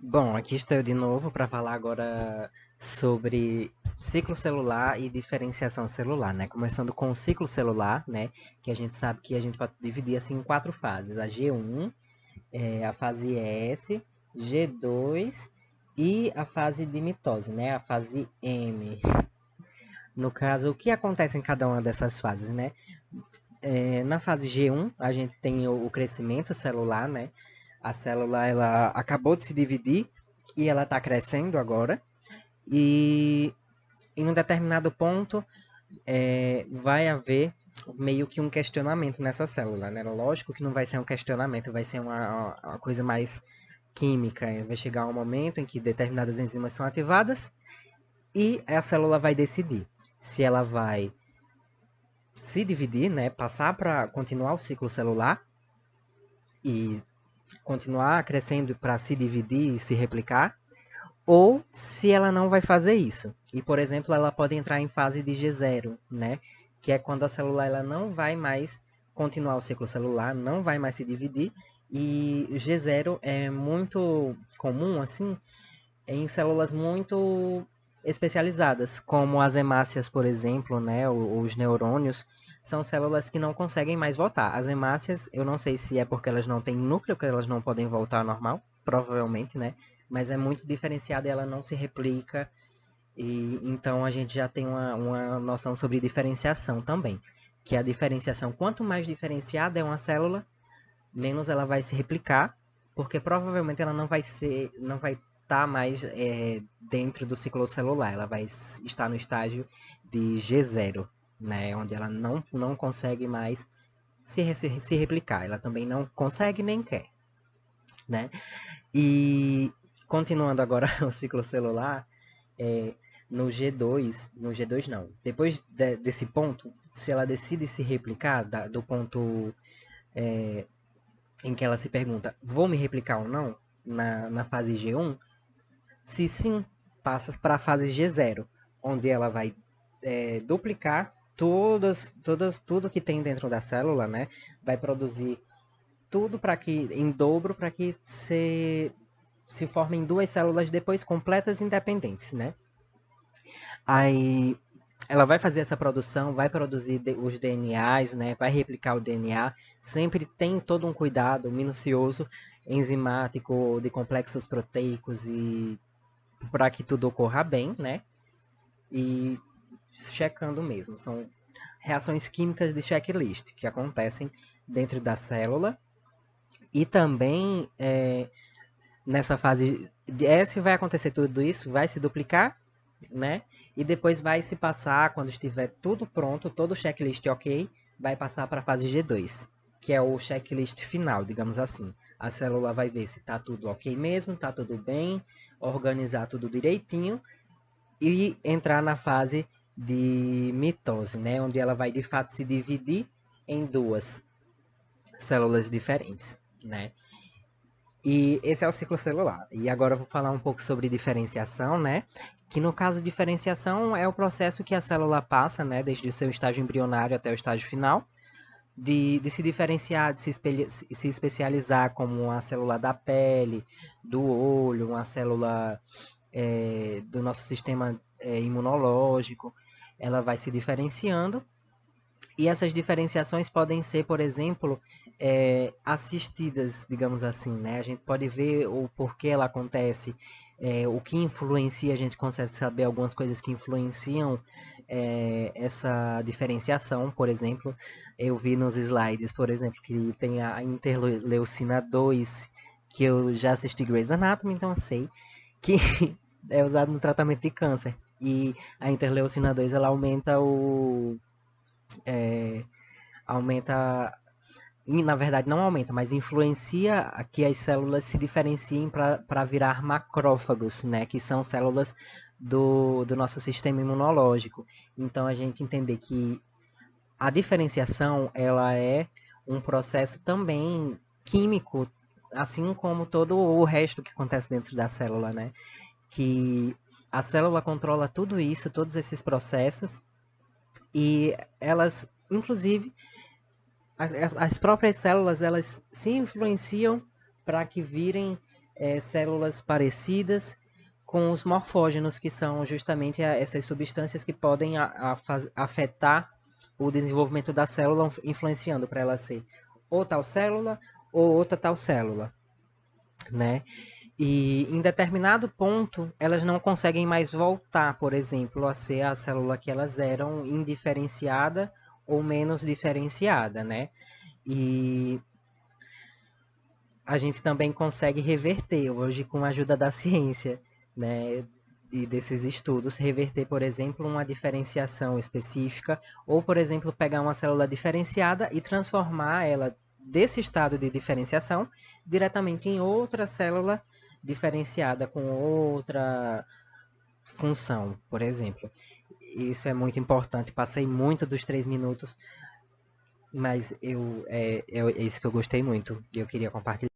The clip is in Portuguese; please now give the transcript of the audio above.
Bom, aqui estou eu de novo para falar agora sobre ciclo celular e diferenciação celular, né? Começando com o ciclo celular, né? Que a gente sabe que a gente pode dividir assim em quatro fases: a G1, a fase S, G2 e a fase de mitose, né? A fase M. No caso, o que acontece em cada uma dessas fases, né? Na fase G1, a gente tem o crescimento celular, né? A célula ela acabou de se dividir e ela está crescendo agora. E em um determinado ponto vai haver meio que um questionamento nessa célula, né? Lógico que não vai ser um questionamento, vai ser uma coisa mais química. Vai chegar um momento em que determinadas enzimas são ativadas e a célula vai decidir se ela vai se dividir, né? Passar para continuar o ciclo celular e continuar crescendo para se dividir e se replicar, ou se ela não vai fazer isso. E, por exemplo, ela pode entrar em fase de G0, né? Que é quando a célula ela não vai mais continuar o ciclo celular, não vai mais se dividir. E o G0 é muito comum, assim, em células muito especializadas, como as hemácias, por exemplo, né, os neurônios, são células que não conseguem mais voltar. As hemácias, eu não sei se é porque elas não têm núcleo, que elas não podem voltar ao normal, provavelmente, né? Mas é muito diferenciada e ela não se replica. E então a gente já tem uma noção sobre diferenciação também. Que a diferenciação, quanto mais diferenciada é uma célula, menos ela vai se replicar, porque provavelmente ela não vai estar mais dentro do ciclo celular, ela vai estar no estágio de G0, né, onde ela não consegue mais se replicar, ela também não consegue nem quer, né? E continuando agora o ciclo celular, é, no G2 não, depois desse ponto, se ela decide se replicar do ponto em que ela se pergunta, vou me replicar ou não, na fase G1, se sim, passa para a fase G0, onde ela vai duplicar tudo que tem dentro da célula, né? Vai produzir tudo para que, em dobro, para que se formem duas células depois completas e independentes, né? Aí ela vai fazer essa produção, vai produzir os DNAs, né? Vai replicar o DNA. Sempre tem todo um cuidado minucioso, enzimático, de complexos proteicos e para que tudo ocorra bem, né? E checando mesmo. São reações químicas de checklist que acontecem dentro da célula e também nessa fase de S vai acontecer tudo isso, vai se duplicar, né? E depois vai se passar, quando estiver tudo pronto, todo o checklist ok, vai passar para a fase G2, que é o checklist final, digamos assim. A célula vai ver se está tudo ok mesmo, está tudo bem, organizar tudo direitinho e entrar na fase de mitose, né? Onde ela vai de fato se dividir em duas células diferentes, né? E esse é o ciclo celular. E agora eu vou falar um pouco sobre diferenciação, né? Que no caso de diferenciação é o processo que a célula passa, né? Desde o seu estágio embrionário até o estágio final, de se diferenciar, de se especializar como uma célula da pele, do olho, uma célula do nosso sistema imunológico. Ela vai se diferenciando e essas diferenciações podem ser, por exemplo, assistidas, digamos assim, né? A gente pode ver o porquê ela acontece, o que influencia, a gente consegue saber algumas coisas que influenciam essa diferenciação, por exemplo. Eu vi nos slides, por exemplo, que tem a interleucina 2, que eu já assisti Grey's Anatomy, então eu sei que é usado no tratamento de câncer. E a interleucina 2 ela aumenta, na verdade não aumenta, mas influencia que as células se diferenciem para virar macrófagos, né, que são células do nosso sistema imunológico. Então a gente entender que a diferenciação ela é um processo também químico, assim como todo o resto que acontece dentro da célula, né? Que a célula controla tudo isso, todos esses processos, e elas, inclusive, as próprias células elas se influenciam para que virem células parecidas com os morfógenos, que são justamente essas substâncias que podem afetar o desenvolvimento da célula, influenciando para ela ser ou tal célula ou outra tal célula, né? E em determinado ponto, elas não conseguem mais voltar, por exemplo, a ser a célula que elas eram, indiferenciada ou menos diferenciada, né? E a gente também consegue reverter hoje com a ajuda da ciência, né? E desses estudos, reverter, por exemplo, uma diferenciação específica, ou, por exemplo, pegar uma célula diferenciada e transformar ela desse estado de diferenciação diretamente em outra célula diferenciada com outra função, por exemplo. Isso é muito importante. Passei muito dos 3 minutos, mas é isso que eu gostei muito e eu queria compartilhar.